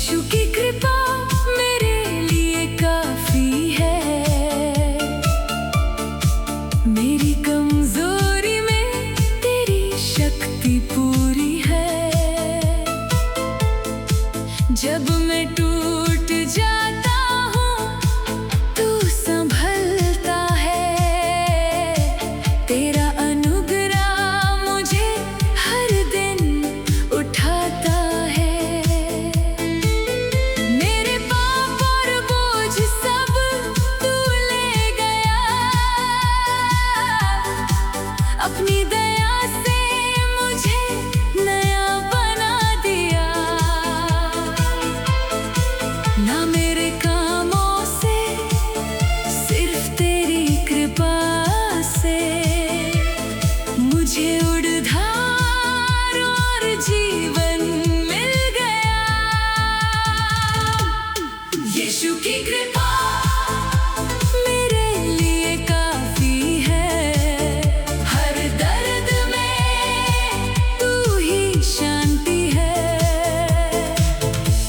यीशु की कृपा मेरे लिए काफी है। मेरी कमजोरी में तेरी शक्ति पूरी है। जब मैं टूट जाता हूँ तू संभलता है। तेरा अनुग्रह मुझे हर दिन उठाता है। मेरे पाप और बोझ सब तू ले गया। अपनी दया से मुझे नया बना दिया। ना मेरे कामों से, सिर्फ तेरी कृपा से मुझे उद्धार और जीवन मिल गया। यीशु की कृपा मेरे लिए काफी है। हर दर्द में तू ही शांति है।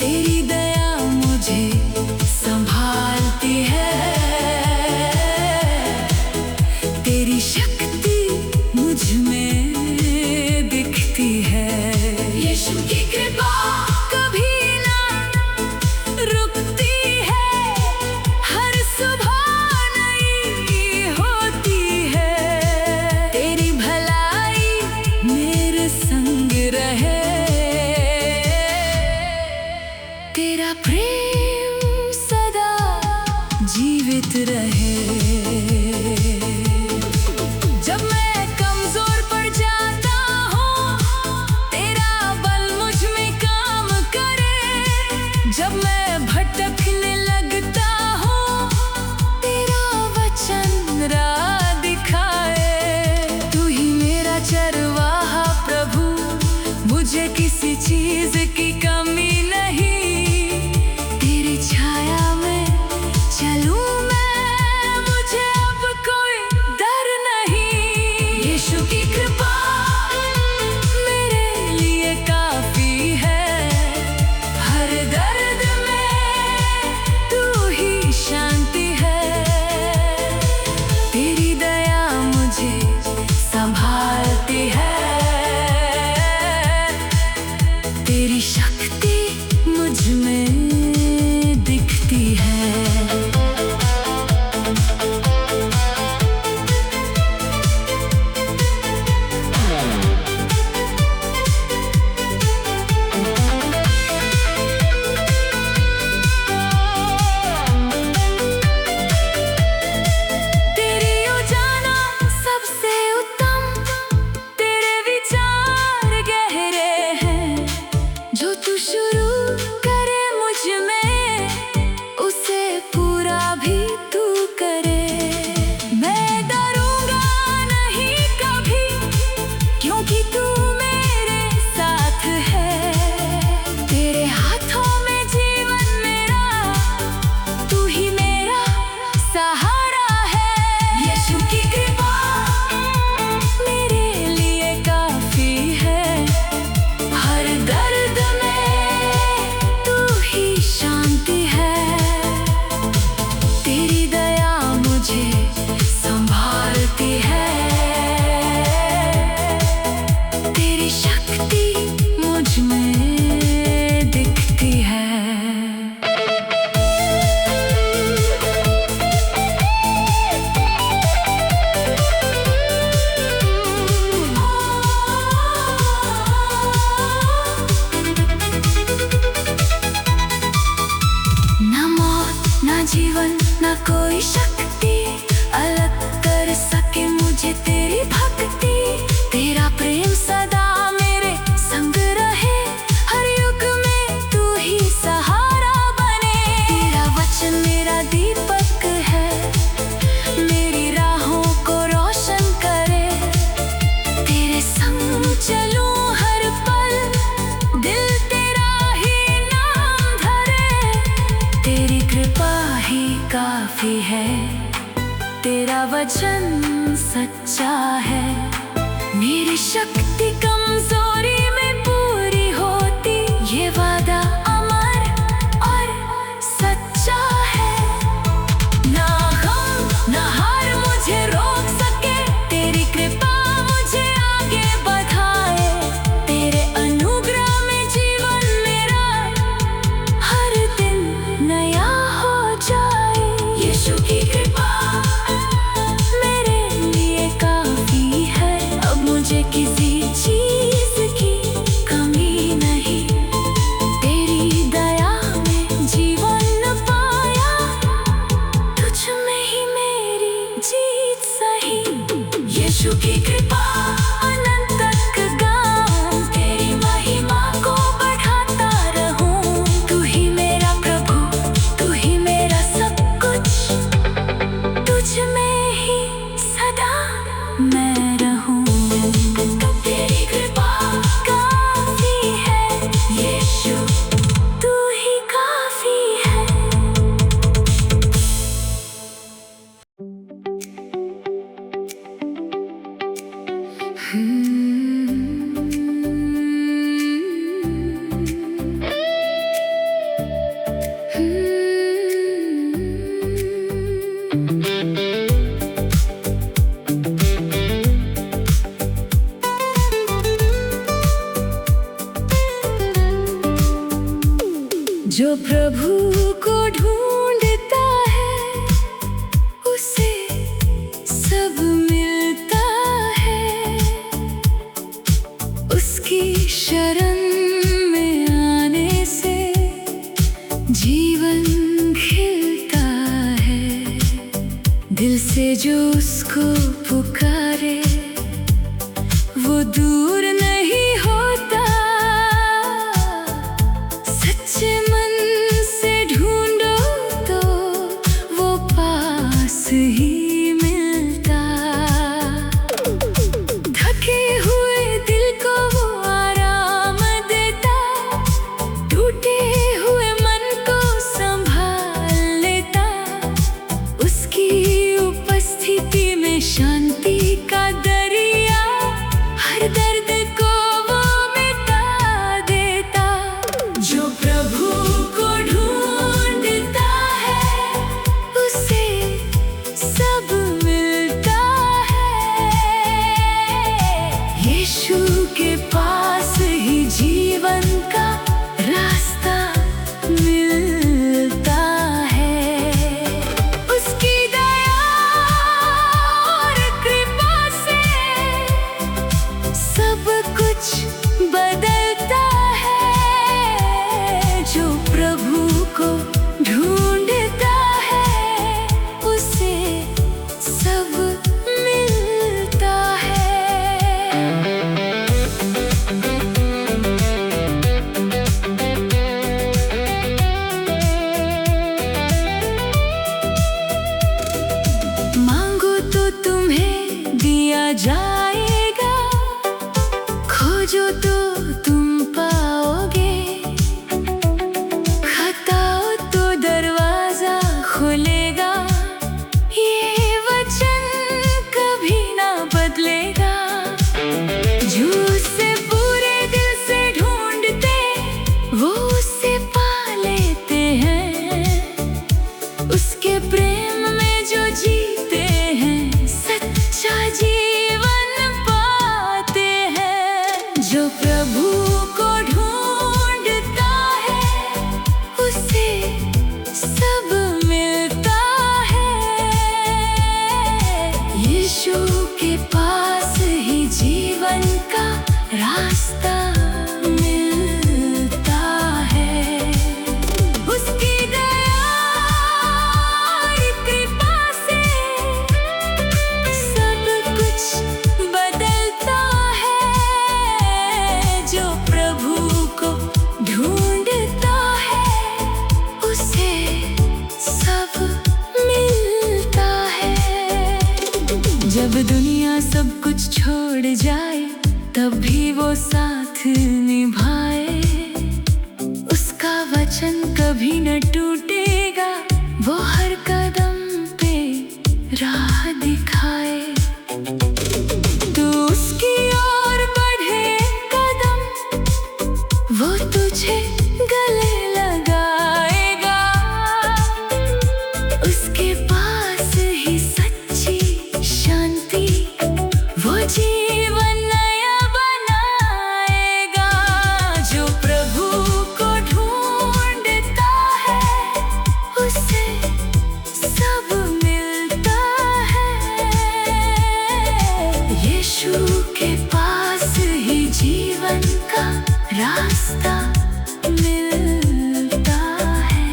तेरी दया मुझे संभालती है। तेरी शक्ति मुझ में दिखती है। यीशु की कृपा कभी ना रुकती है। हर सुबह नई होती है। तेरी भलाई मेरे संग रहे। तेरा प्रेम सदा जीवित रहे। जब मैं कमजोर पड़ जाता हूँ तेरा बल मुझ में काम करे। जब मैं भटकने लगता हूँ तेरा वचन राह दिखाए। तू ही मेरा चरवाहा प्रभु, मुझे किसी चीज की कमी नहीं। तेरी छाया में चलूं मैं, मुझे अब कोई डर नहीं। यीशु की कृपा मेरे लिए काफी है। हर दर्द में तू ही शांति है। तेरी दया मुझे संभालती है। तेरी शक्ति मुझ में दिखती है। तेरी योजना सबसे उत्तम, तेरे विचार गहरे हैं। जो तू शुरू करे मुझ में, उसे पूरा भी तू करे। मैं डरूंगा नहीं कभी, क्योंकि तू मेरे साथ है। तेरे हाथों में जीवन मेरा, तू ही मेरा सहारा है। यीशु की कृपा मेरे लिए काफी है। हर दर्द में तू ही शांति है। तेरी दया मुझे संभालती है। तेरी शक्ति मुझ में दिखती है। ना मौत ना जीवन ना कोई शक्ति अलग कर सके मुझे तेरी भक्ति। तेरा प्रेम सदा मेरे संग रहे। हर युग में तू ही सहारा बने। तेरा वचन मेरा दीपक है, मेरी राहों को रोशन करे। तेरे संग चलूं हर पल, दिल तेरा ही नाम धरे। तेरी कृपा ही काफी है। तेरा वचन सच्चा है। मेरी शक्ति कमजोरी में पूरी होती, ये वादा अमर जो प्रभु को ढूंढता है उसे सब मिलता है। उसकी शरण में आने से जीवन खिलता है। दिल से जो उसको पुकारे वो दूर नहीं होता। सच्चे मन से ढूंढो तो वो पास ही मिलता। थके हुए दिल को वो आराम देता। टूटे हुए मन को संभाल लेता। उसकी उपस्थिति में शांति का दरिया हर दर्द को वो मिटा देता। जो प्रभु को ढूंढता है उसे सब मिलता है। यीशु के पास ही जीवन का रास्ता मिलता है। उसकी दया और कृपा से सब कुछ बदलता है। जो प्रभु को ढूंढता है उसे सब मिलता है। मांगो तो तुम्हें दिया जाएगा। खोजो तो तुम पाओगे। खटखटाओ तो दरवाजा खुलेगा। ये वचन कभी ना बदलेगा। जो उसे पूरे दिल से ढूंढते वो उसे पा लेते हैं। उसके प्रेम में जो जीते हैं सच्चा जीवन पाते हैं। जो प्रभु को ढूंढता है उसे सब मिलता है। यीशु के पास ही जीवन का रास्ता मिलता है। उसकी दया और कृपा से सब कुछ बदलता है। जो प्रभु को ढूंढता है उसे सब मिलता है। जब दुनिया सब कुछ छोड़ जाए तब भी वो साथ निभाए। उसका वचन कभी न टूटेगा। वो हर कदम पे राह दिखाए। तू उसकी ओर बढ़े कदम वो तुझे गले लगाएगा। उसके पास ही सच्ची शांति वो जीवन नया बनाएगा। जो प्रभु को ढूंढता है उसे सब मिलता है। यीशु के पास ही जीवन का रास्ता मिलता है।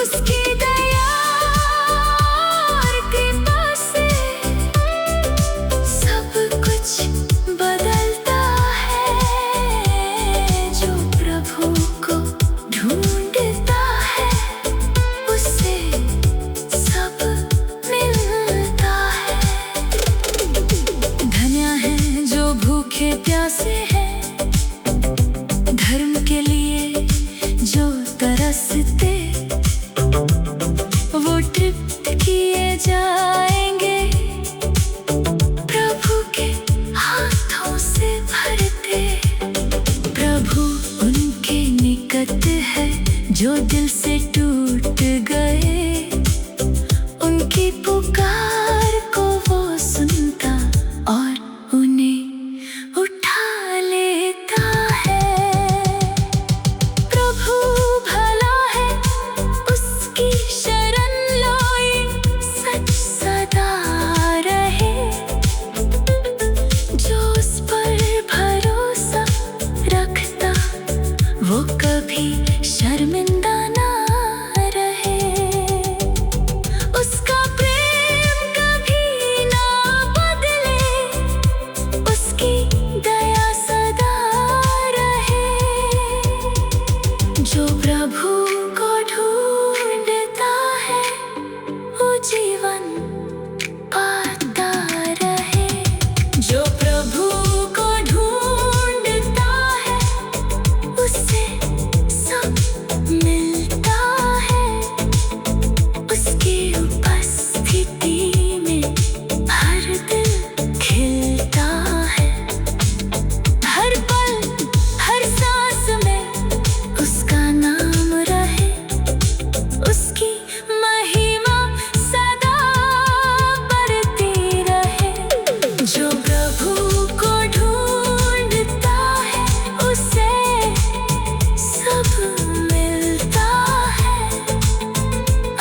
उसकी दया और कृपा से सब कुछ बदलता है। जो प्रभु को ढूंढता है उसे सब मिलता है। धन्य है जो भूखे प्यासे हैं। धर्म के लिए जो तरसते वो तृप्त किए जाएंगे। प्रभु के हाथों से भरते प्रभु उनके निकट है। जो दिल से टूट गए उनकी पुकार को वो सुनता और उन्हें उठा लेता है। प्रभु वो कभी शर्मिंदा ना रहे। उसका प्रेम कभी ना बदले, उसकी दया सदा रहे। जो प्रभु को ढूंढता है वो जीवन पाता रहे। जो प्रभु को ढूंढता है उसे सब मिलता है। उसकी उपस्थिति में हर दिल खिलता है। हर पल हर सांस में उसका नाम रहे। उसकी महिमा सदा बढ़ती रहे। जो प्रभु को ढूंढता है उसे सब मिलता है।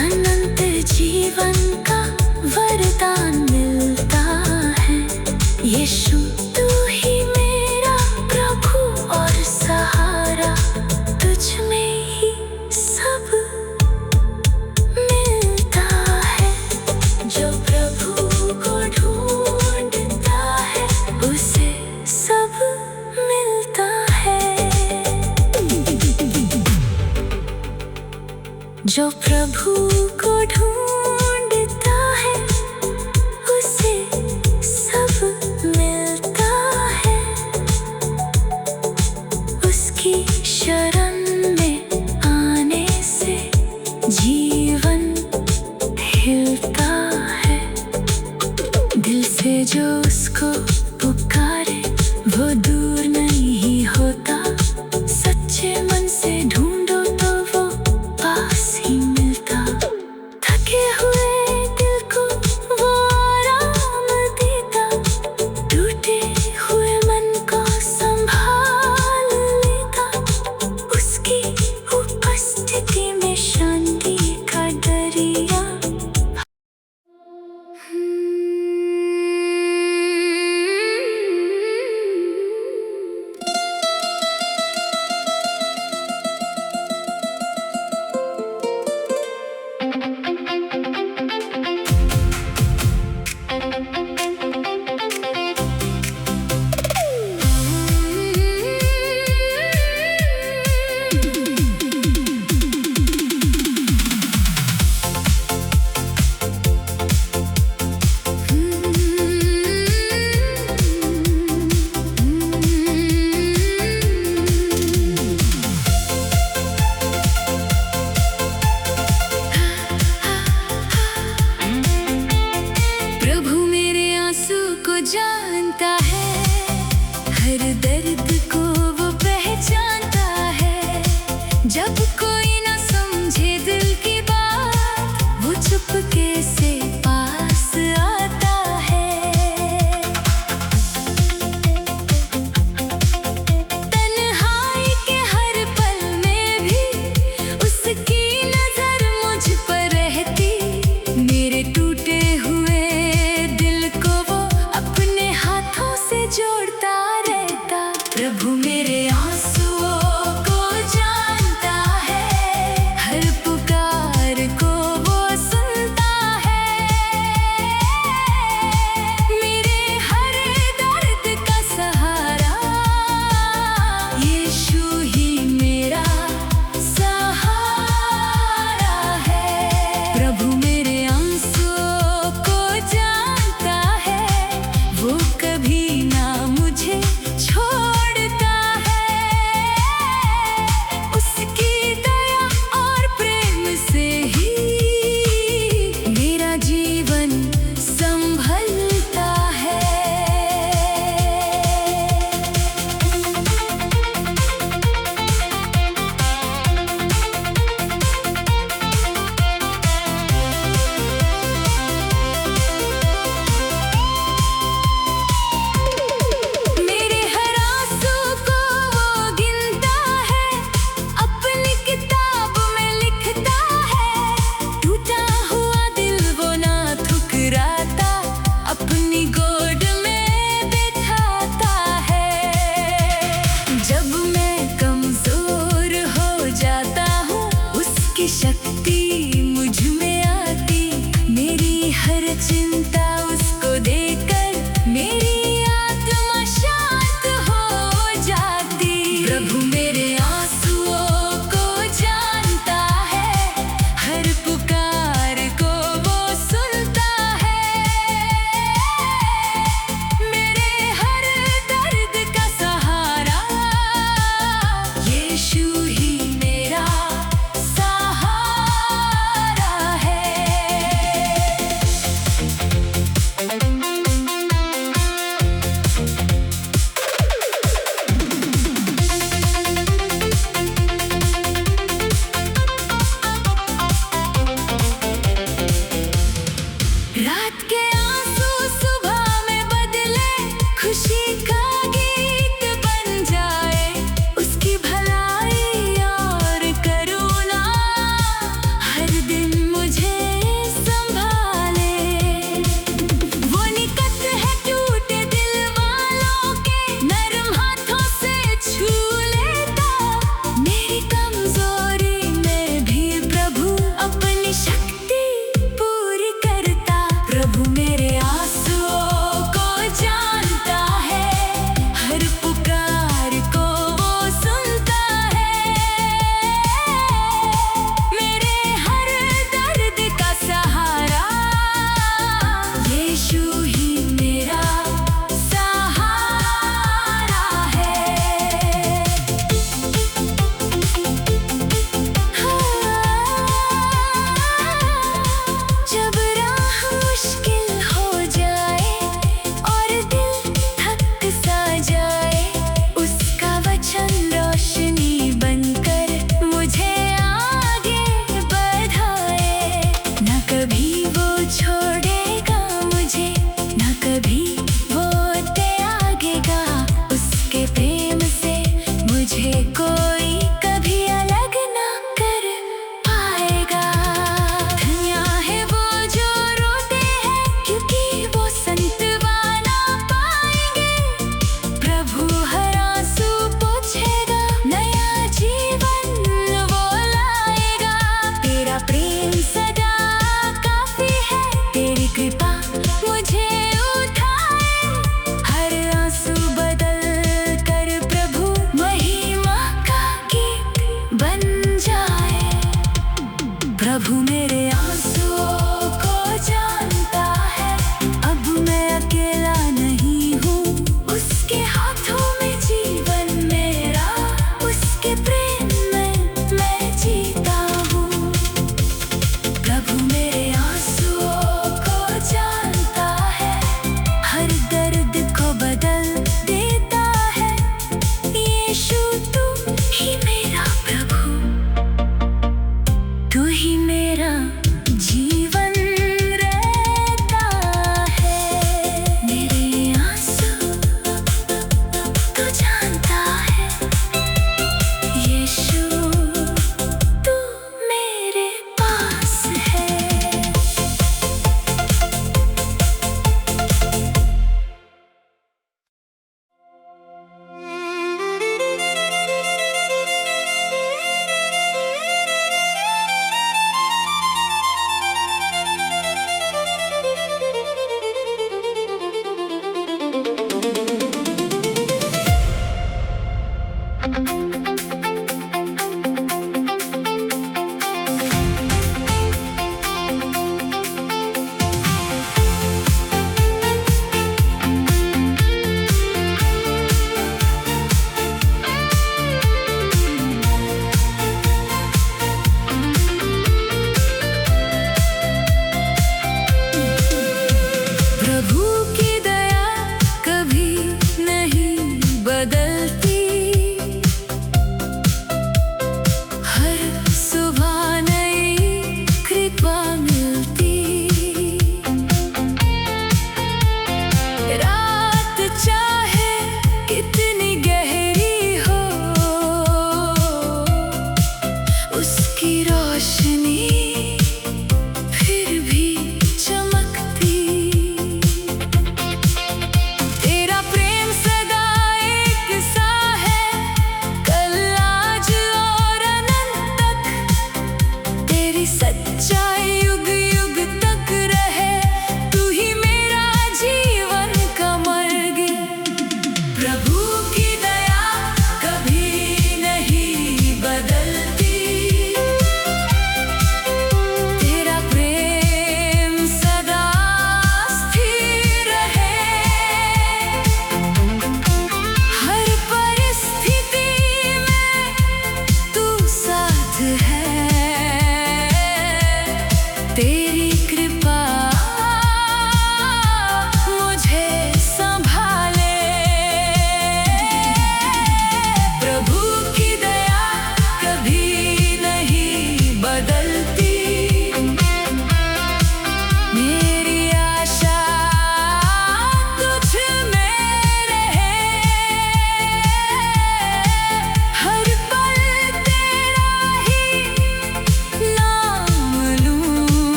अनंत जीवन का वरदान मिलता है। यीशु तू ही मेरा प्रभु और सहारा, तुझ में ही सब मिलता है। जो प्रभु को ढूंढता है उसे सब मिलता है। जो प्रभु को ढूंढता है उसे सब मिलता है। उसकी शरण में आने से जीवन खिलता है। दिल से जो उसको पुकारे वो दूर नहीं होता। सच्चे मन से ढूंढो तो वो पास ही मिलता। थके हुए दिल को वो आराम देता। टूटे हुए मन को संभाल लेता। उसकी उपस्थिति में शांति का दरिया। प्रभु मेरे आंसू को जानता है। हर दर्द को वो पहचानता है। जब कोई ना समझे दिल की बात, वो चुपके से पास आता है। तन्हाई के हर पल में भी उसकी नजर मुझ पर रहती। मेरे टूटे हुए दिल को वो अपने हाथों से जोड़ता रहता। प्रभु मेरे आंसुओं को जानता है।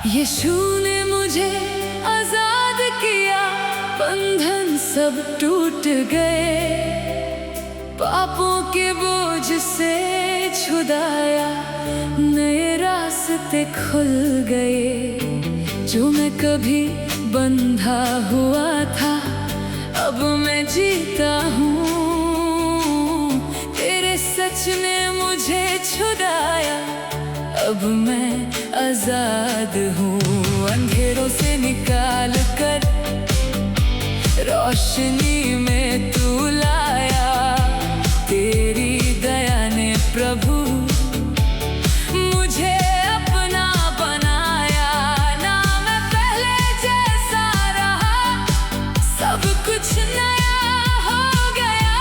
यीशु ने मुझे आजाद किया, बंधन सब टूट गए। पापों के बोझ से छुड़ाया, नए रास्ते खुल गए। जो मैं कभी बंधा हुआ था, अब मैं जीता हूँ। तेरे सच ने मुझे छुड़ाया, अब मैं आजाद हूँ। अंधेरों से निकाल कर रोशनी में तू लाया। तेरी दया ने प्रभु मुझे अपना बनाया। ना मैं पहले जैसा रहा, सब कुछ नया हो गया।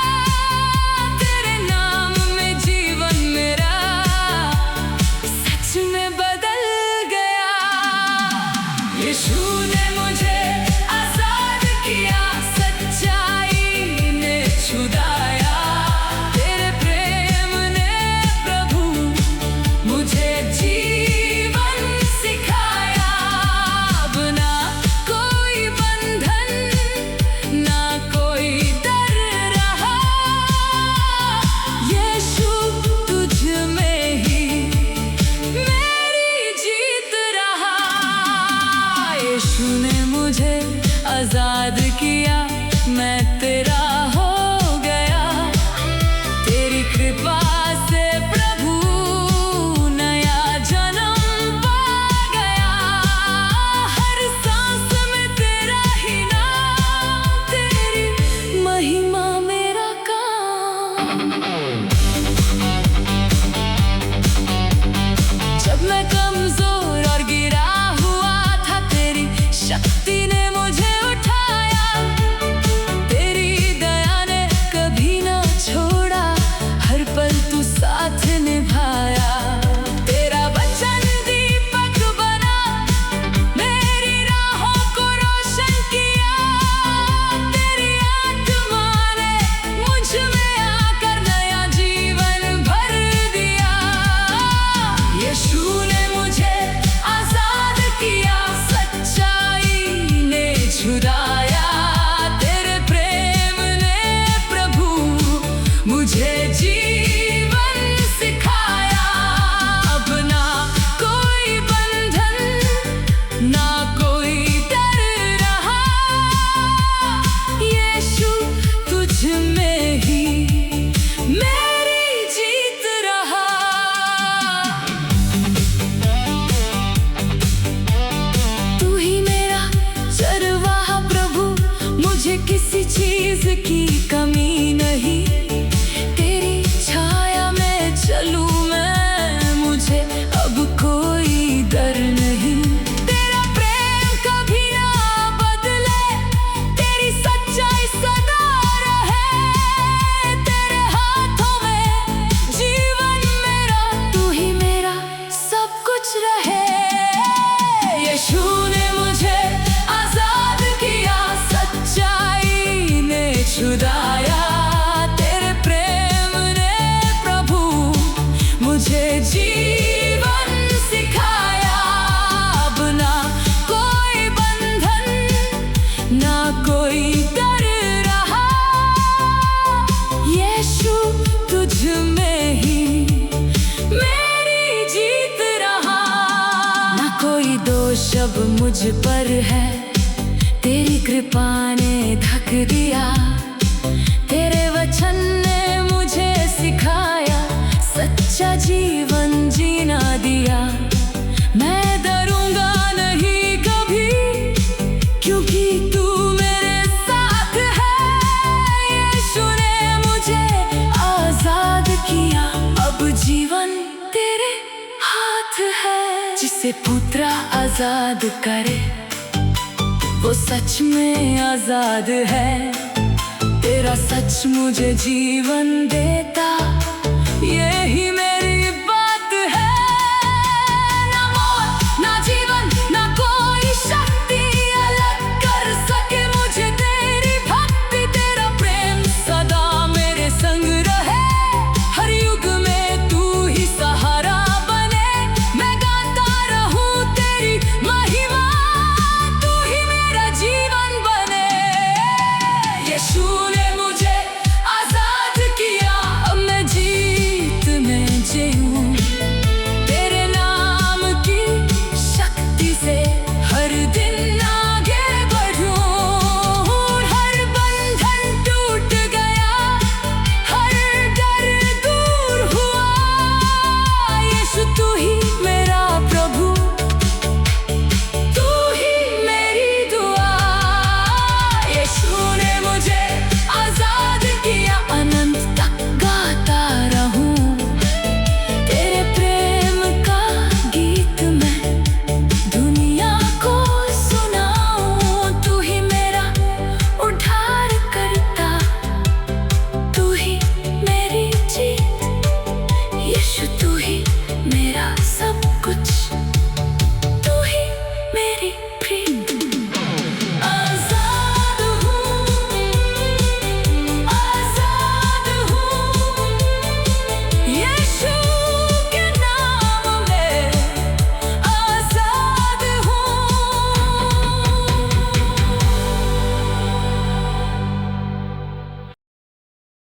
तेरे नाम में जीवन मेरा सच में बदल गया। यीशु ने मुझे आजाद किया, सच्चाई ने छुड़ाया। तेरे प्रेम ने प्रभु मुझे जीवन सिखाया। अब ना कोई बंधन, ना कोई डर रहा। यीशु तुझ में ही मेरी जीत रहा। यीशु ने मुझे आजाद किया, मैं तेरा हो गया। तेरी कृपा से प्रभु नया जन्म पा गया। हर सांस में तेरा ही नाम, तेरी महिमा मेरा काम। जब मैं कमजोर और गिरा हुआ था, तेरी शक्ति ने मुझे उठाया। तेरी दया ने कभी ना छोड़ा, हर पल तू साथ निभाया। तेरा वचन दीपक बना, मेरी राहों को रोशन किया। तेरी आत्मा ने मुझ में आकर नया जीवन भर दिया। यीशु ने मुझे आजाद किया, सच्चाई ने छुड़ाया। तेरे प्रेम ने प्रभु मुझे जीवन सिखाया। अब ना कोई बंधन, ना कोई डर रहा। यीशु तुझ में ही मेरी जीत रहा। तू ही मेरा चरवाहा प्रभु, मुझे किसी चीज की कमी नहीं। तेरी छाया में चलूं मैं, मुझे अब कोई डर नहीं। तेरा प्रेम कभी ना बदले, तेरी सच्चाई सदा रहे। तेरे हाथों में जीवन मेरा, तू ही मेरा सब कुछ रहे। यीशु ने मुझे आजाद किया, सच्चाई ने छुड़ाया। तेरे प्रेम ने प्रभु मुझे जीवन सिखाया। अब ना कोई बंधन, ना कोई डर रहा। यीशु तुझ में ही मेरी जीत रहा। ना कोई दोष अब मुझ पर है, तेरी कृपा ने ढक दिया। तेरे वचन ने मुझे सिखाया, सच्चा जीवन जीना दिया। मैं डरूंगा नहीं कभी, क्योंकि तू मेरे साथ है। यीशु ने मुझे आजाद किया, अब जीवन तेरे हाथ है। जिसे पुत्र आजाद करे, वो सच में आजाद है। तेरा सच मुझे जीवन देता, यही